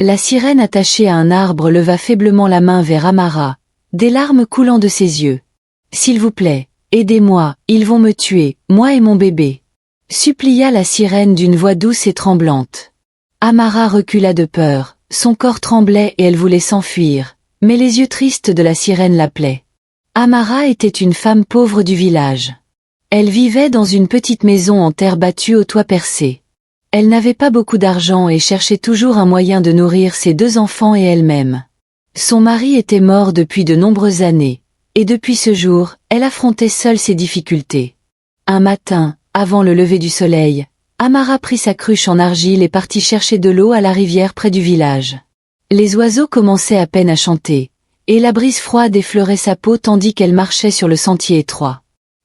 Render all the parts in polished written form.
La sirène attachée à un arbre leva faiblement la main vers Amara, des larmes coulant de ses yeux. « S'il vous plaît, aidez-moi, ils vont me tuer, moi et mon bébé. » Supplia la sirène d'une voix douce et tremblante. Amara recula de peur, son corps tremblait et elle voulait s'enfuir, mais les yeux tristes de la sirène l'appelaient. Amara était une femme pauvre du village. Elle vivait dans une petite maison en terre battue au toit percé. Elle n'avait pas beaucoup d'argent et cherchait toujours un moyen de nourrir ses 2 enfants et elle-même. Son mari était mort depuis de nombreuses années, et depuis ce jour, elle affrontait seule ses difficultés. Un matin, avant le lever du soleil, Amara prit sa cruche en argile et partit chercher de l'eau à la rivière près du village. Les oiseaux commençaient à peine à chanter, et la brise froide effleurait sa peau tandis qu'elle marchait sur le sentier étroit.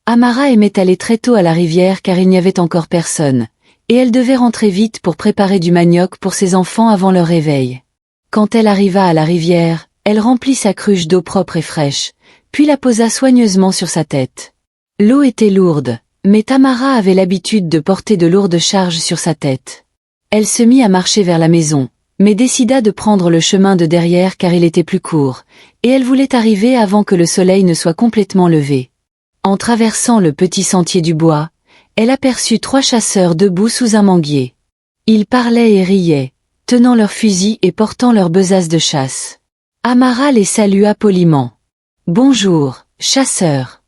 Amara aimait aller très tôt à la rivière car il n'y avait encore personne, et elle devait rentrer vite pour préparer du manioc pour ses enfants avant leur réveil. Quand elle arriva à la rivière, elle remplit sa cruche d'eau propre et fraîche, puis la posa soigneusement sur sa tête. L'eau était lourde, mais Tamara avait l'habitude de porter de lourdes charges sur sa tête. Elle se mit à marcher vers la maison, mais décida de prendre le chemin de derrière car il était plus court, et elle voulait arriver avant que le soleil ne soit complètement levé. En traversant le petit sentier du bois, elle aperçut 3 chasseurs debout sous un manguier. Ils parlaient et riaient, tenant leurs fusils et portant leurs besaces de chasse. Amara les salua poliment. « Bonjour, chasseurs !»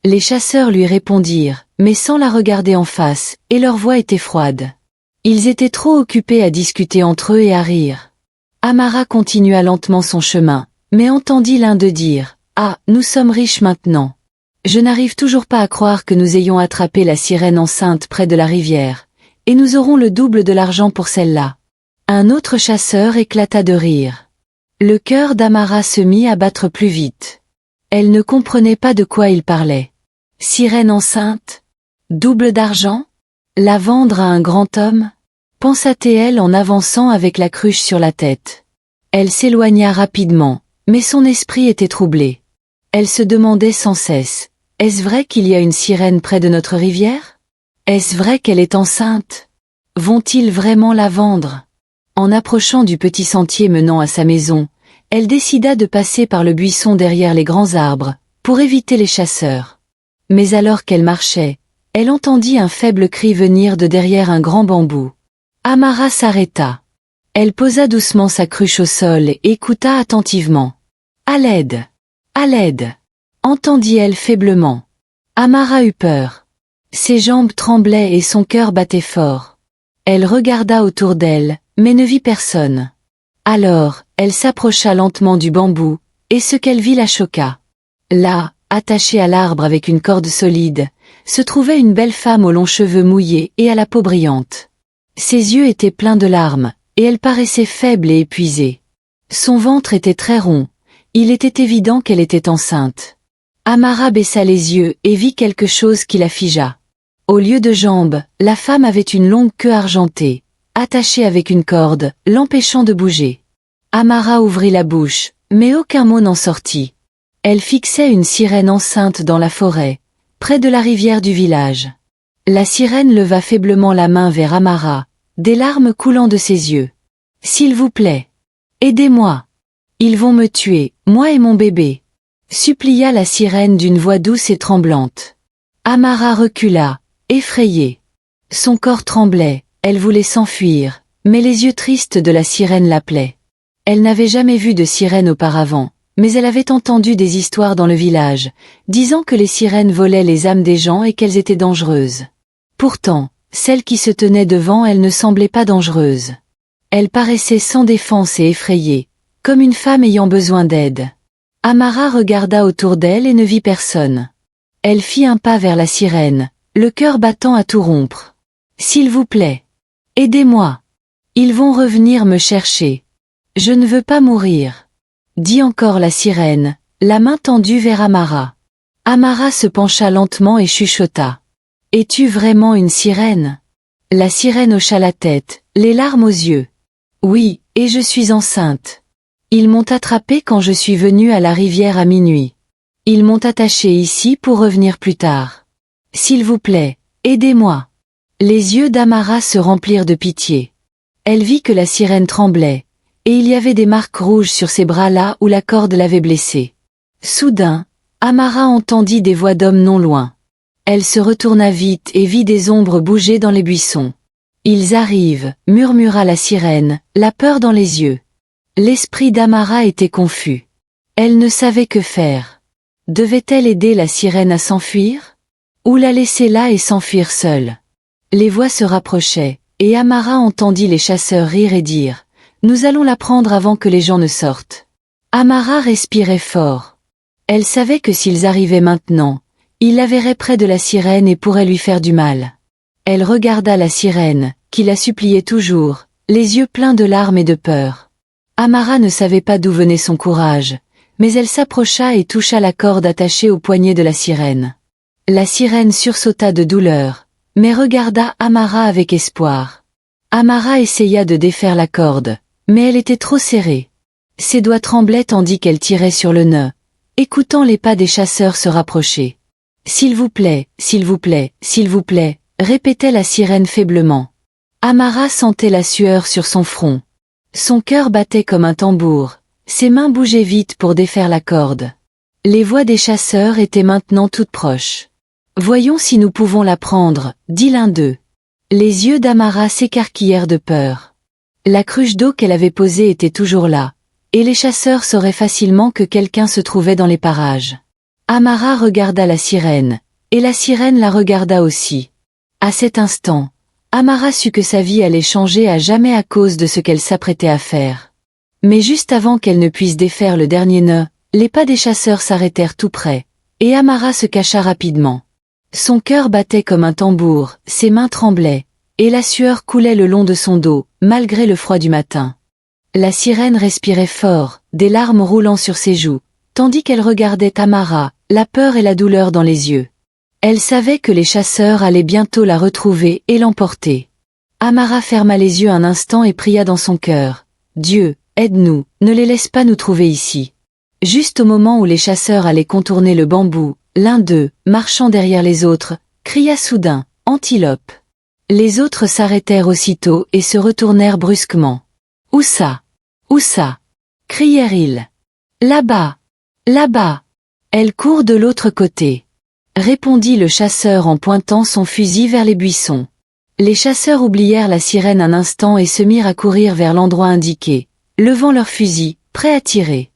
Les chasseurs lui répondirent, mais sans la regarder en face, et leur voix était froide. Ils étaient trop occupés à discuter entre eux et à rire. Amara continua lentement son chemin, mais entendit l'un d'eux dire « Ah, nous sommes riches maintenant. Je n'arrive toujours pas à croire que nous ayons attrapé la sirène enceinte près de la rivière, et nous aurons le double de l'argent pour celle-là. » Un autre chasseur éclata de rire. Le cœur d'Amara se mit à battre plus vite. Elle ne comprenait pas de quoi il parlait. Sirène enceinte? Double d'argent? La vendre à un grand homme? Pensa-t-elle en avançant avec la cruche sur la tête. Elle s'éloigna rapidement, mais son esprit était troublé. Elle se demandait sans cesse, est-ce vrai qu'il y a une sirène près de notre rivière? Est-ce vrai qu'elle est enceinte? Vont-ils vraiment la vendre? En approchant du petit sentier menant à sa maison, elle décida de passer par le buisson derrière les grands arbres, pour éviter les chasseurs. Mais alors qu'elle marchait, elle entendit un faible cri venir de derrière un grand bambou. Amara s'arrêta. Elle posa doucement sa cruche au sol et écouta attentivement. « À l'aide! À l'aide !» entendit-elle faiblement. Amara eut peur. Ses jambes tremblaient et son cœur battait fort. Elle regarda autour d'elle, mais ne vit personne. Alors, elle s'approcha lentement du bambou, et ce qu'elle vit la choqua. Là, attachée à l'arbre avec une corde solide, se trouvait une belle femme aux longs cheveux mouillés et à la peau brillante. Ses yeux étaient pleins de larmes, et elle paraissait faible et épuisée. Son ventre était très rond, il était évident qu'elle était enceinte. Amara baissa les yeux et vit quelque chose qui la figea. Au lieu de jambes, la femme avait une longue queue argentée, attachée avec une corde, l'empêchant de bouger. Amara ouvrit la bouche, mais aucun mot n'en sortit. Elle fixait une sirène enceinte dans la forêt, près de la rivière du village. La sirène leva faiblement la main vers Amara, des larmes coulant de ses yeux. « S'il vous plaît, aidez-moi. Ils vont me tuer, moi et mon bébé. » supplia la sirène d'une voix douce et tremblante. Amara recula, effrayée. Son corps tremblait, elle voulait s'enfuir, mais les yeux tristes de la sirène l'appelaient. Elle n'avait jamais vu de sirène auparavant, mais elle avait entendu des histoires dans le village, disant que les sirènes volaient les âmes des gens et qu'elles étaient dangereuses. Pourtant, celle qui se tenait devant elle ne semblait pas dangereuse. Elle paraissait sans défense et effrayée, comme une femme ayant besoin d'aide. Amara regarda autour d'elle et ne vit personne. Elle fit un pas vers la sirène, le cœur battant à tout rompre. « S'il vous plaît, aidez-moi. Ils vont revenir me chercher. Je ne veux pas mourir. » dit encore la sirène, la main tendue vers Amara. Amara se pencha lentement et chuchota. « Es-tu vraiment une sirène ?» La sirène hocha la tête, les larmes aux yeux. « Oui, et je suis enceinte. Ils m'ont attrapée quand je suis venue à la rivière à minuit. Ils m'ont attachée ici pour revenir plus tard. S'il vous plaît, aidez-moi. » Les yeux d'Amara se remplirent de pitié. Elle vit que la sirène tremblait, et il y avait des marques rouges sur ses bras là où la corde l'avait blessée. Soudain, Amara entendit des voix d'hommes non loin. Elle se retourna vite et vit des ombres bouger dans les buissons. « Ils arrivent », murmura la sirène, la peur dans les yeux. L'esprit d'Amara était confus. Elle ne savait que faire. Devait-elle aider la sirène à s'enfuir? Ou la laisser là et s'enfuir seule? Les voix se rapprochaient, et Amara entendit les chasseurs rire et dire « Nous allons la prendre avant que les gens ne sortent ». Amara respirait fort. Elle savait que s'ils arrivaient maintenant, ils la verraient près de la sirène et pourraient lui faire du mal. Elle regarda la sirène, qui la suppliait toujours, les yeux pleins de larmes et de peur. Amara ne savait pas d'où venait son courage, mais elle s'approcha et toucha la corde attachée au poignet de la sirène. La sirène sursauta de douleur, mais regarda Amara avec espoir. Amara essaya de défaire la corde, mais elle était trop serrée. Ses doigts tremblaient tandis qu'elle tirait sur le nœud, écoutant les pas des chasseurs se rapprocher. « S'il vous plaît, s'il vous plaît, s'il vous plaît », répétait la sirène faiblement. Amara sentait la sueur sur son front. Son cœur battait comme un tambour, ses mains bougeaient vite pour défaire la corde. Les voix des chasseurs étaient maintenant toutes proches. « Voyons si nous pouvons la prendre », dit l'un d'eux. Les yeux d'Amara s'écarquillèrent de peur. La cruche d'eau qu'elle avait posée était toujours là, et les chasseurs sauraient facilement que quelqu'un se trouvait dans les parages. Amara regarda la sirène, et la sirène la regarda aussi. À cet instant, Amara sut que sa vie allait changer à jamais à cause de ce qu'elle s'apprêtait à faire. Mais juste avant qu'elle ne puisse défaire le dernier nœud, les pas des chasseurs s'arrêtèrent tout près, et Amara se cacha rapidement. Son cœur battait comme un tambour, ses mains tremblaient, et la sueur coulait le long de son dos, malgré le froid du matin. La sirène respirait fort, des larmes roulant sur ses joues, tandis qu'elle regardait Amara, la peur et la douleur dans les yeux. Elle savait que les chasseurs allaient bientôt la retrouver et l'emporter. Amara ferma les yeux un instant et pria dans son cœur. « Dieu, aide-nous, ne les laisse pas nous trouver ici. » Juste au moment où les chasseurs allaient contourner le bambou, l'un d'eux, marchant derrière les autres, cria soudain « Antilope !» Les autres s'arrêtèrent aussitôt et se retournèrent brusquement. « Où ça? Où ça ?» crièrent-ils. « Là-bas! Là-bas! Elle court de l'autre côté !» répondit le chasseur en pointant son fusil vers les buissons. Les chasseurs oublièrent la sirène un instant et se mirent à courir vers l'endroit indiqué, levant leurs fusils, prêts à tirer.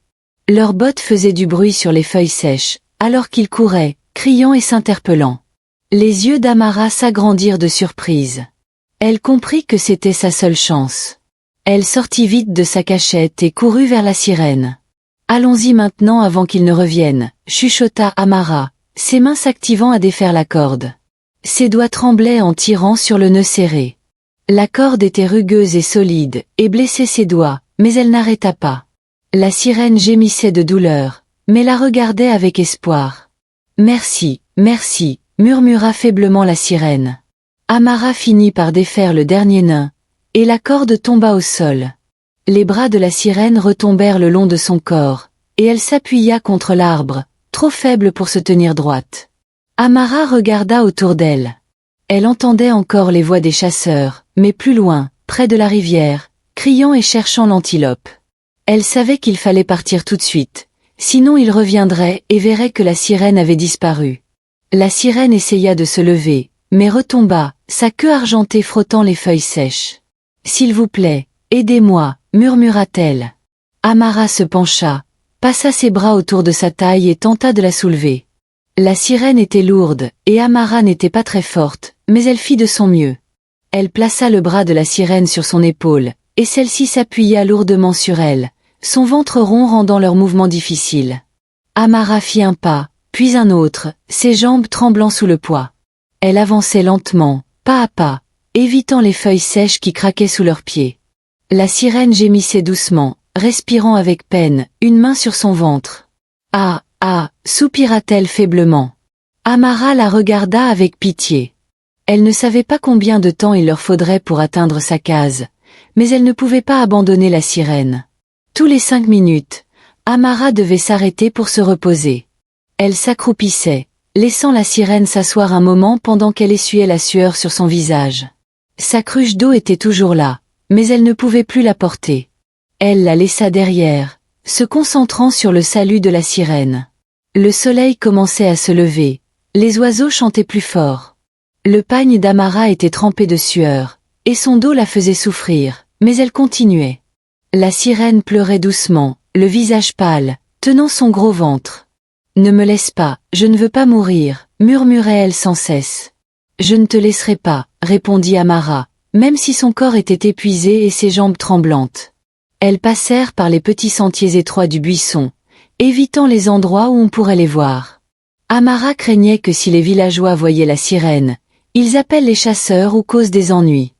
Leurs bottes faisaient du bruit sur les feuilles sèches, alors qu'ils couraient, criant et s'interpellant. Les yeux d'Amara s'agrandirent de surprise. Elle comprit que c'était sa seule chance. Elle sortit vite de sa cachette et courut vers la sirène. « Allons-y maintenant avant qu'il ne revienne », chuchota Amara, ses mains s'activant à défaire la corde. Ses doigts tremblaient en tirant sur le nœud serré. La corde était rugueuse et solide, et blessait ses doigts, mais elle n'arrêta pas. La sirène gémissait de douleur, mais la regardait avec espoir. « Merci, merci », murmura faiblement la sirène. Amara finit par défaire le dernier nœud, et la corde tomba au sol. Les bras de la sirène retombèrent le long de son corps, et elle s'appuya contre l'arbre, trop faible pour se tenir droite. Amara regarda autour d'elle. Elle entendait encore les voix des chasseurs, mais plus loin, près de la rivière, criant et cherchant l'antilope. Elle savait qu'il fallait partir tout de suite, sinon ils reviendraient et verraient que la sirène avait disparu. La sirène essaya de se lever, mais retomba, sa queue argentée frottant les feuilles sèches. « S'il vous plaît, aidez-moi », murmura-t-elle. Amara se pencha, passa ses bras autour de sa taille et tenta de la soulever. La sirène était lourde, et Amara n'était pas très forte, mais elle fit de son mieux. Elle plaça le bras de la sirène sur son épaule, et celle-ci s'appuya lourdement sur elle, son ventre rond rendant leur mouvement difficile. Amara fit un pas, puis un autre, ses jambes tremblant sous le poids. Elle avançait lentement, pas à pas, évitant les feuilles sèches qui craquaient sous leurs pieds. La sirène gémissait doucement, respirant avec peine, une main sur son ventre. « Ah, ah !» soupira-t-elle faiblement. Amara la regarda avec pitié. Elle ne savait pas combien de temps il leur faudrait pour atteindre sa case, mais elle ne pouvait pas abandonner la sirène. Tous les 5 minutes, Amara devait s'arrêter pour se reposer. Elle s'accroupissait, laissant la sirène s'asseoir un moment pendant qu'elle essuyait la sueur sur son visage. Sa cruche d'eau était toujours là, mais elle ne pouvait plus la porter. Elle la laissa derrière, se concentrant sur le salut de la sirène. Le soleil commençait à se lever, les oiseaux chantaient plus fort. Le pagne d'Amara était trempé de sueur, et son dos la faisait souffrir, mais elle continuait. La sirène pleurait doucement, le visage pâle, tenant son gros ventre. « Ne me laisse pas, je ne veux pas mourir », murmurait-elle sans cesse. « Je ne te laisserai pas », répondit Amara, même si son corps était épuisé et ses jambes tremblantes. Elles passèrent par les petits sentiers étroits du buisson, évitant les endroits où on pourrait les voir. Amara craignait que si les villageois voyaient la sirène, ils appellent les chasseurs ou causent des ennuis.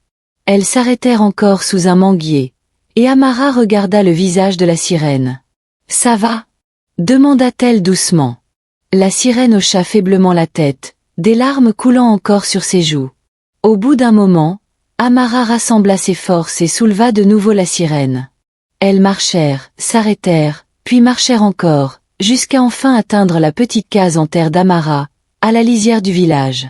Elles s'arrêtèrent encore sous un manguier, et Amara regarda le visage de la sirène. « Ça va ?» demanda-t-elle doucement. La sirène hocha faiblement la tête, des larmes coulant encore sur ses joues. Au bout d'un moment, Amara rassembla ses forces et souleva de nouveau la sirène. Elles marchèrent, s'arrêtèrent, puis marchèrent encore, jusqu'à enfin atteindre la petite case en terre d'Amara, à la lisière du village.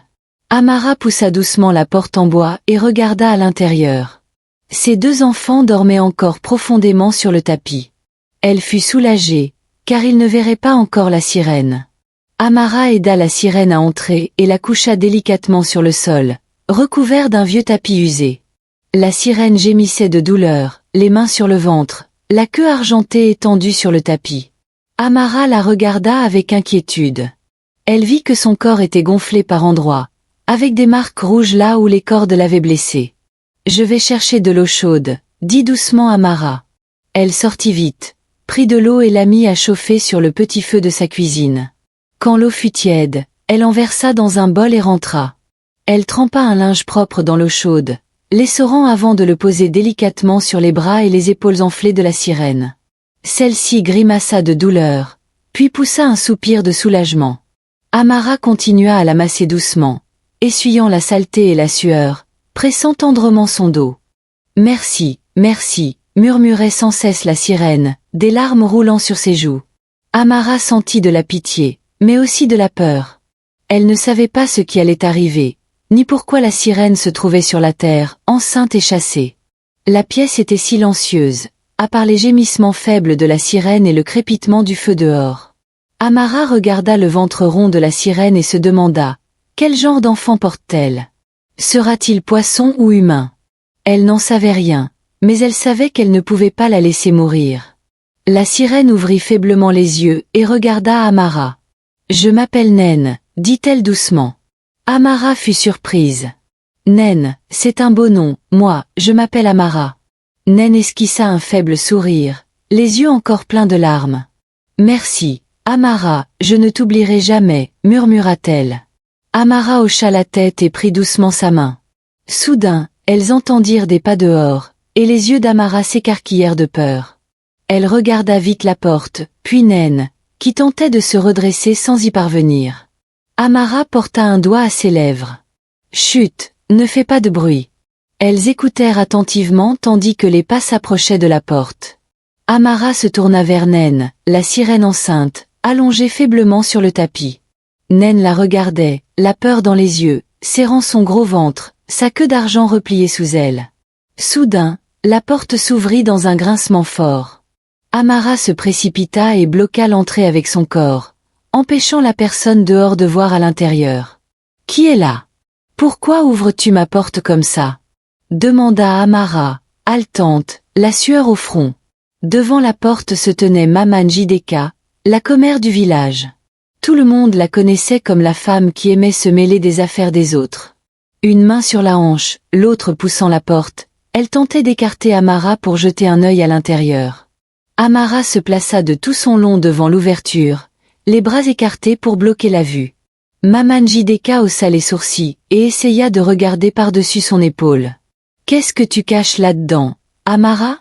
Amara poussa doucement la porte en bois et regarda à l'intérieur. Ses deux enfants dormaient encore profondément sur le tapis. Elle fut soulagée, car ils ne verraient pas encore la sirène. Amara aida la sirène à entrer et la coucha délicatement sur le sol, recouvert d'un vieux tapis usé. La sirène gémissait de douleur, les mains sur le ventre, la queue argentée étendue sur le tapis. Amara la regarda avec inquiétude. Elle vit que son corps était gonflé par endroits, avec des marques rouges là où les cordes l'avaient blessée. « Je vais chercher de l'eau chaude », dit doucement Amara. Elle sortit vite, prit de l'eau et la mit à chauffer sur le petit feu de sa cuisine. Quand l'eau fut tiède, elle en versa dans un bol et rentra. Elle trempa un linge propre dans l'eau chaude, l'essorant avant de le poser délicatement sur les bras et les épaules enflées de la sirène. Celle-ci grimaça de douleur, puis poussa un soupir de soulagement. Amara continua à la masser doucement, essuyant la saleté et la sueur, pressant tendrement son dos. « Merci, merci », murmurait sans cesse la sirène, des larmes roulant sur ses joues. Amara sentit de la pitié, mais aussi de la peur. Elle ne savait pas ce qui allait arriver, ni pourquoi la sirène se trouvait sur la terre, enceinte et chassée. La pièce était silencieuse, à part les gémissements faibles de la sirène et le crépitement du feu dehors. Amara regarda le ventre rond de la sirène et se demanda, quel genre d'enfant porte-t-elle? Sera-t-il poisson ou humain? Elle n'en savait rien, mais elle savait qu'elle ne pouvait pas la laisser mourir. La sirène ouvrit faiblement les yeux et regarda Amara. « Je m'appelle Naine », dit-elle doucement. Amara fut surprise. « Naine, c'est un beau nom, moi, je m'appelle Amara. » Naine esquissa un faible sourire, les yeux encore pleins de larmes. « Merci, Amara, je ne t'oublierai jamais, » murmura-t-elle. Amara hocha la tête et prit doucement sa main. Soudain, elles entendirent des pas dehors, et les yeux d'Amara s'écarquillèrent de peur. Elle regarda vite la porte, puis Naine, qui tentait de se redresser sans y parvenir. Amara porta un doigt à ses lèvres. « Chut, ne fais pas de bruit. » Elles écoutèrent attentivement tandis que les pas s'approchaient de la porte. Amara se tourna vers Naine, la sirène enceinte, allongée faiblement sur le tapis. Naine la regardait, la peur dans les yeux, serrant son gros ventre, sa queue d'argent repliée sous elle. Soudain, la porte s'ouvrit dans un grincement fort. Amara se précipita et bloqua l'entrée avec son corps, empêchant la personne dehors de voir à l'intérieur. « Qui est là? Pourquoi ouvres-tu ma porte comme ça ?» demanda Amara, haletante, la sueur au front. Devant la porte se tenait Maman Jideka, la commère du village. Tout le monde la connaissait comme la femme qui aimait se mêler des affaires des autres. Une main sur la hanche, l'autre poussant la porte, elle tentait d'écarter Amara pour jeter un œil à l'intérieur. Amara se plaça de tout son long devant l'ouverture, les bras écartés pour bloquer la vue. Maman Jideka haussa les sourcils et essaya de regarder par-dessus son épaule. « Qu'est-ce que tu caches là-dedans, Amara ?»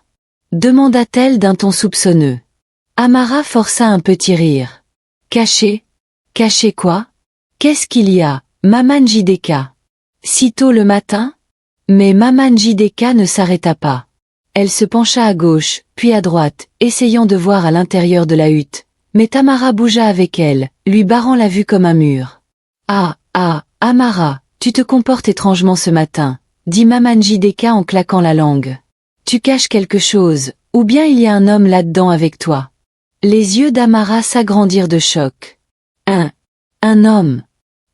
demanda-t-elle d'un ton soupçonneux. Amara força un petit rire. « Cacher? Cacher quoi? Qu'est-ce qu'il y a, Maman Jideka? Si tôt le matin ?» Mais Maman Jideka ne s'arrêta pas. Elle se pencha à gauche, puis à droite, essayant de voir à l'intérieur de la hutte, mais Tamara bougea avec elle, lui barrant la vue comme un mur. « Ah, Amara, tu te comportes étrangement ce matin, » dit Maman Jideka en claquant la langue. « Tu caches quelque chose, Ou bien il y a un homme là-dedans avec toi. Les yeux d'Amara s'agrandirent de choc. Un homme.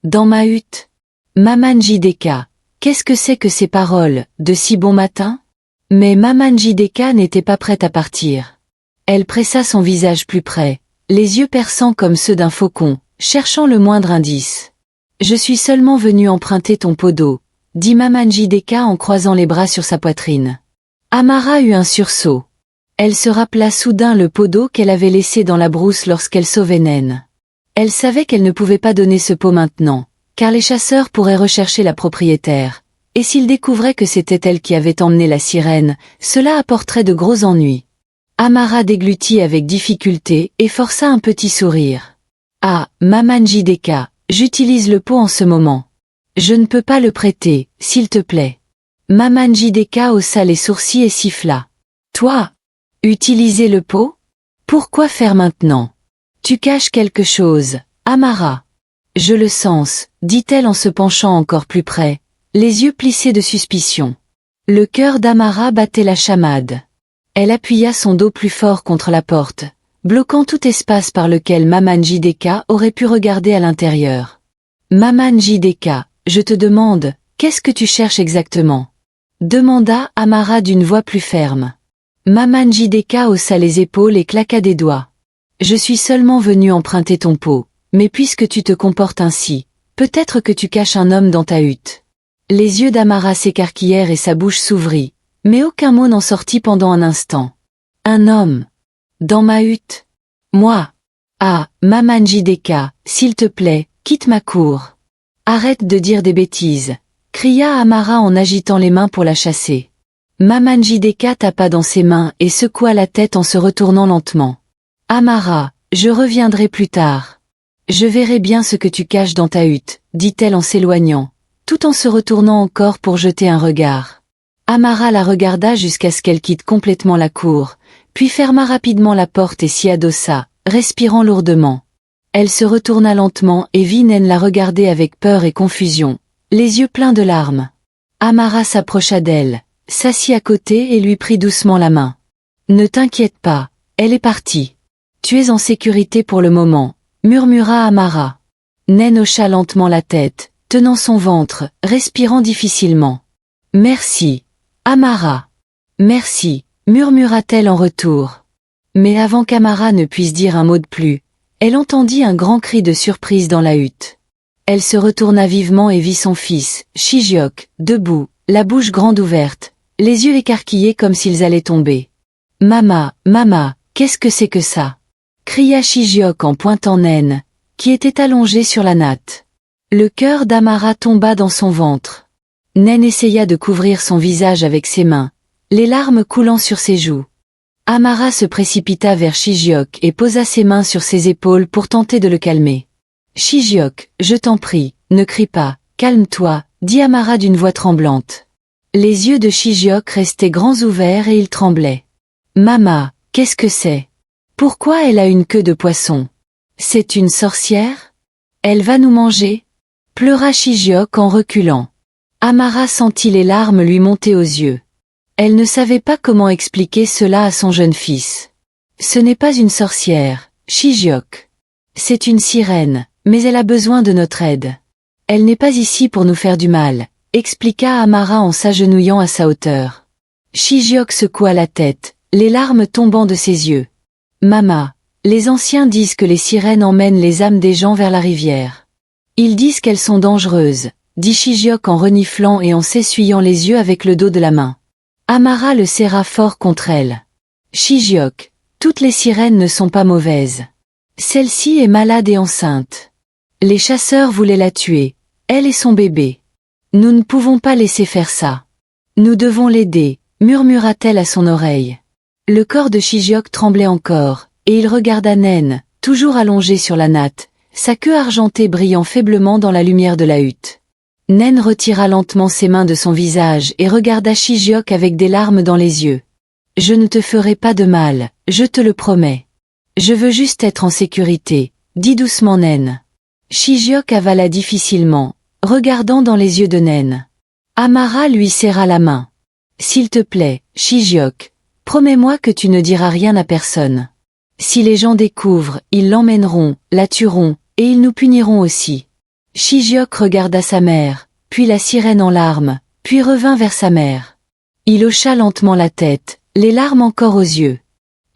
Dans ma hutte. Maman Jideka, qu'est-ce que c'est que ces paroles, de si bon matin? Mais Maman Jideka n'était pas prête à partir. Elle pressa son visage plus près, les yeux perçants comme ceux d'un faucon, cherchant le moindre indice. Je suis seulement venue emprunter ton pot d'eau, dit Maman Jideka en croisant les bras sur sa poitrine. Amara eut un sursaut. Elle se rappela soudain le pot d'eau qu'elle avait laissé dans la brousse lorsqu'elle sauvait Naine. Elle savait qu'elle ne pouvait pas donner ce pot maintenant, car les chasseurs pourraient rechercher la propriétaire, et s'ils découvraient que c'était elle qui avait emmené la sirène, cela apporterait de gros ennuis. Amara déglutit avec difficulté et força un petit sourire. Ah, Maman Jideka, j'utilise le pot en ce moment. Je ne peux pas le prêter, s'il te plaît. Maman Jideka haussa les sourcils et siffla. Toi? Utiliser le pot? Pourquoi faire maintenant? Tu caches quelque chose, Amara. Je le sens, dit-elle en se penchant encore plus près, les yeux plissés de suspicion. Le cœur d'Amara battait la chamade. Elle appuya son dos plus fort contre la porte, bloquant tout espace par lequel Maman Jideka aurait pu regarder à l'intérieur. Maman Jideka, je te demande, qu'est-ce que tu cherches exactement? Demanda Amara d'une voix plus ferme. Maman Jideka haussa les épaules et claqua des doigts. Je suis seulement venue emprunter ton pot, mais puisque tu te comportes ainsi, peut-être que tu caches un homme dans ta hutte. Les yeux d'Amara s'écarquillèrent et sa bouche s'ouvrit, mais aucun mot n'en sortit pendant un instant. Un homme. Dans ma hutte. Moi. Ah, Maman Jideka, s'il te plaît, quitte ma cour. Arrête de dire des bêtises, cria Amara en agitant les mains pour la chasser. Maman Jideka tapa dans ses mains et secoua la tête en se retournant lentement. Amara, je reviendrai plus tard. Je verrai bien ce que tu caches dans ta hutte, dit-elle en s'éloignant, tout en se retournant encore pour jeter un regard. Amara la regarda jusqu'à ce qu'elle quitte complètement la cour, puis ferma rapidement la porte et s'y adossa, respirant lourdement. Elle se retourna lentement et vit Naine la regarder avec peur et confusion, les yeux pleins de larmes. Amara s'approcha d'elle, s'assit à côté et lui prit doucement la main. Ne t'inquiète pas, elle est partie. Tu es en sécurité pour le moment, murmura Amara. Naine hocha lentement la tête, tenant son ventre, respirant difficilement. Merci, Amara. Merci, murmura-t-elle en retour. Mais avant qu'Amara ne puisse dire un mot de plus, elle entendit un grand cri de surprise dans la hutte. Elle se retourna vivement et vit son fils, Shijiok, debout, la bouche grande ouverte, les yeux écarquillés comme s'ils allaient tomber. « Mama, qu'est-ce que c'est que ça ?» cria Shijiok en pointant Naine, qui était allongée sur la natte. Le cœur d'Amara tomba dans son ventre. Naine essaya de couvrir son visage avec ses mains, les larmes coulant sur ses joues. Amara se précipita vers Shijiok et posa ses mains sur ses épaules pour tenter de le calmer. « Shijiok, je t'en prie, ne crie pas, calme-toi, » dit Amara d'une voix tremblante. Les yeux de Shijiok restaient grands ouverts et il tremblait. « Mama, qu'est-ce que c'est? Pourquoi elle a une queue de poisson? C'est une sorcière? Elle va nous manger? » pleura Shijiok en reculant. Amara sentit les larmes lui monter aux yeux. Elle ne savait pas comment expliquer cela à son jeune fils. « Ce n'est pas une sorcière, Shijiok. C'est une sirène, mais elle a besoin de notre aide. Elle n'est pas ici pour nous faire du mal, » expliqua Amara en s'agenouillant à sa hauteur. Shijiok secoua la tête, les larmes tombant de ses yeux. « Mama, les anciens disent que les sirènes emmènent les âmes des gens vers la rivière. Ils disent qu'elles sont dangereuses, » dit Shijiok en reniflant et en s'essuyant les yeux avec le dos de la main. Amara le serra fort contre elle. « Shijiok, toutes les sirènes ne sont pas mauvaises. Celle-ci est malade et enceinte. Les chasseurs voulaient la tuer, elle et son bébé. Nous ne pouvons pas laisser faire ça. Nous devons l'aider, murmura-t-elle à son oreille. Le corps de Shijiok tremblait encore, et il regarda Naine, toujours allongée sur la natte, sa queue argentée brillant faiblement dans la lumière de la hutte. Naine retira lentement ses mains de son visage et regarda Shijiok avec des larmes dans les yeux. « Je ne te ferai pas de mal, je te le promets. Je veux juste être en sécurité, » dit doucement Naine. Shijiok avala difficilement, regardant dans les yeux de Naine. Amara lui serra la main. « S'il te plaît, Shijiok, Promets-moi que tu ne diras rien à personne. Si les gens découvrent, ils l'emmèneront, la tueront, et ils nous puniront aussi. Shijiok regarda sa mère, puis la sirène en larmes, puis revint vers sa mère. Il hocha lentement la tête, les larmes encore aux yeux.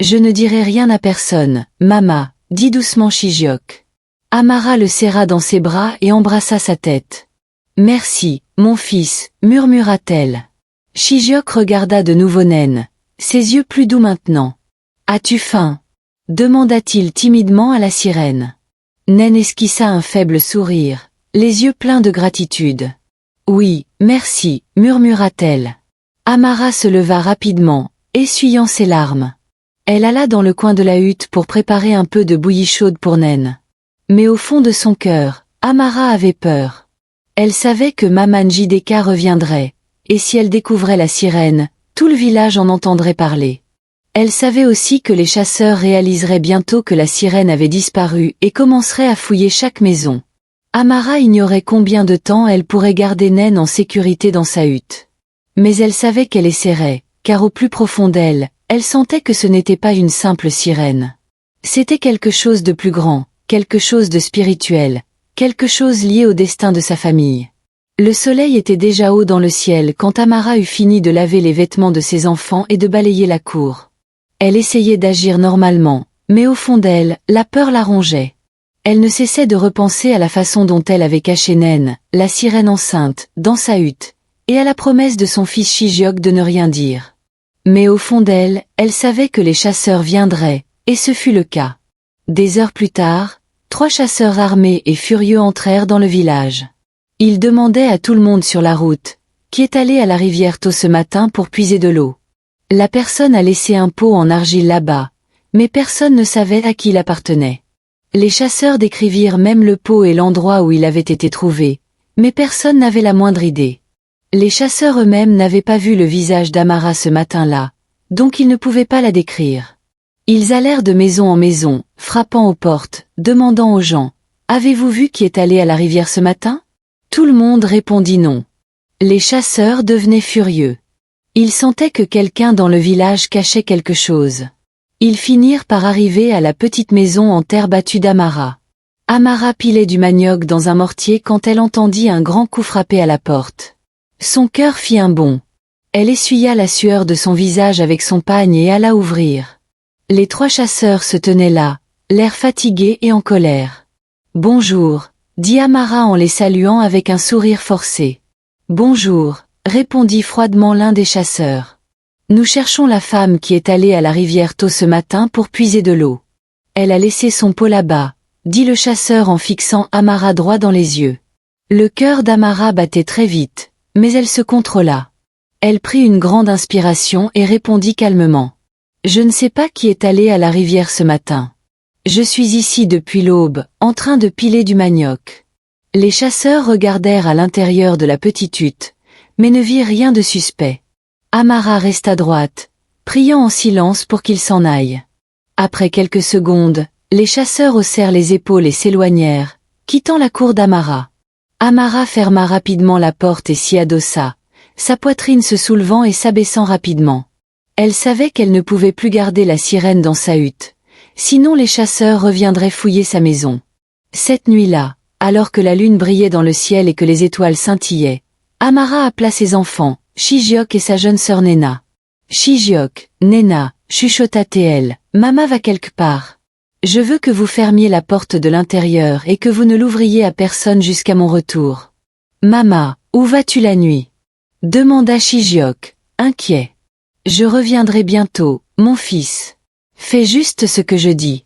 Je ne dirai rien à personne, Mama, dit doucement Shijiok. Amara le serra dans ses bras et embrassa sa tête. Merci, mon fils, murmura-t-elle. Shijiok regarda de nouveau Naine, ses yeux plus doux maintenant. As-tu faim? Demanda-t-il timidement à la sirène. Naine esquissa un faible sourire, les yeux pleins de gratitude. Oui, merci, murmura-t-elle. Amara se leva rapidement, essuyant ses larmes. Elle alla dans le coin de la hutte pour préparer un peu de bouillie chaude pour Naine. Mais au fond de son cœur, Amara avait peur. Elle savait que Maman Jideka reviendrait, et si elle découvrait la sirène, tout le village en entendrait parler. Elle savait aussi que les chasseurs réaliseraient bientôt que la sirène avait disparu et commenceraient à fouiller chaque maison. Amara ignorait combien de temps elle pourrait garder Naine en sécurité dans sa hutte. Mais elle savait qu'elle essaierait, car au plus profond d'elle, elle sentait que ce n'était pas une simple sirène. C'était quelque chose de plus grand, quelque chose de spirituel, quelque chose lié au destin de sa famille. Le soleil était déjà haut dans le ciel quand Amara eut fini de laver les vêtements de ses enfants et de balayer la cour. Elle essayait d'agir normalement, mais au fond d'elle, la peur la rongeait. Elle ne cessait de repenser à la façon dont elle avait caché Naine, la sirène enceinte, dans sa hutte, et à la promesse de son fils Shijiok de ne rien dire. Mais au fond d'elle, elle savait que les chasseurs viendraient, et ce fut le cas. Des heures plus tard, 3 chasseurs armés et furieux entrèrent dans le village. Ils demandaient à tout le monde sur la route, qui est allé à la rivière tôt ce matin pour puiser de l'eau. La personne a laissé un pot en argile là-bas, mais personne ne savait à qui il appartenait. Les chasseurs décrivirent même le pot et l'endroit où il avait été trouvé, mais personne n'avait la moindre idée. Les chasseurs eux-mêmes n'avaient pas vu le visage d'Amara ce matin-là, donc ils ne pouvaient pas la décrire. Ils allèrent de maison en maison, frappant aux portes, demandant aux gens « Avez-vous vu qui est allé à la rivière ce matin ?» Tout le monde répondit non. Les chasseurs devenaient furieux. Ils sentaient que quelqu'un dans le village cachait quelque chose. Ils finirent par arriver à la petite maison en terre battue d'Amara. Amara pilait du manioc dans un mortier quand elle entendit un grand coup frapper à la porte. Son cœur fit un bond. Elle essuya la sueur de son visage avec son pagne et alla ouvrir. Les 3 chasseurs se tenaient là, l'air fatigué et en colère. « Bonjour », dit Amara en les saluant avec un sourire forcé. « Bonjour », répondit froidement l'un des chasseurs. « Nous cherchons la femme qui est allée à la rivière tôt ce matin pour puiser de l'eau. Elle a laissé son pot là-bas, » dit le chasseur en fixant Amara droit dans les yeux. Le cœur d'Amara battait très vite, mais elle se contrôla. Elle prit une grande inspiration et répondit calmement. « Je ne sais pas qui est allé à la rivière ce matin. Je suis ici depuis l'aube, en train de piler du manioc. » Les chasseurs regardèrent à l'intérieur de la petite hutte, mais ne virent rien de suspect. Amara resta droite, priant en silence pour qu'il s'en aille. Après quelques secondes, les chasseurs haussèrent les épaules et s'éloignèrent, quittant la cour d'Amara. Amara ferma rapidement la porte et s'y adossa, sa poitrine se soulevant et s'abaissant rapidement. Elle savait qu'elle ne pouvait plus garder la sirène dans sa hutte, sinon les chasseurs reviendraient fouiller sa maison. Cette nuit-là, alors que la lune brillait dans le ciel et que les étoiles scintillaient, Amara appela ses enfants, Shijiok et sa jeune sœur Nena. « Shijiok, Nena, chuchota-t-elle, Mama va quelque part. Je veux que vous fermiez la porte de l'intérieur et que vous ne l'ouvriez à personne jusqu'à mon retour. »« Mama, où vas-tu la nuit ?» demanda Shijiok, inquiet. « Je reviendrai bientôt, mon fils. Fais juste ce que je dis. »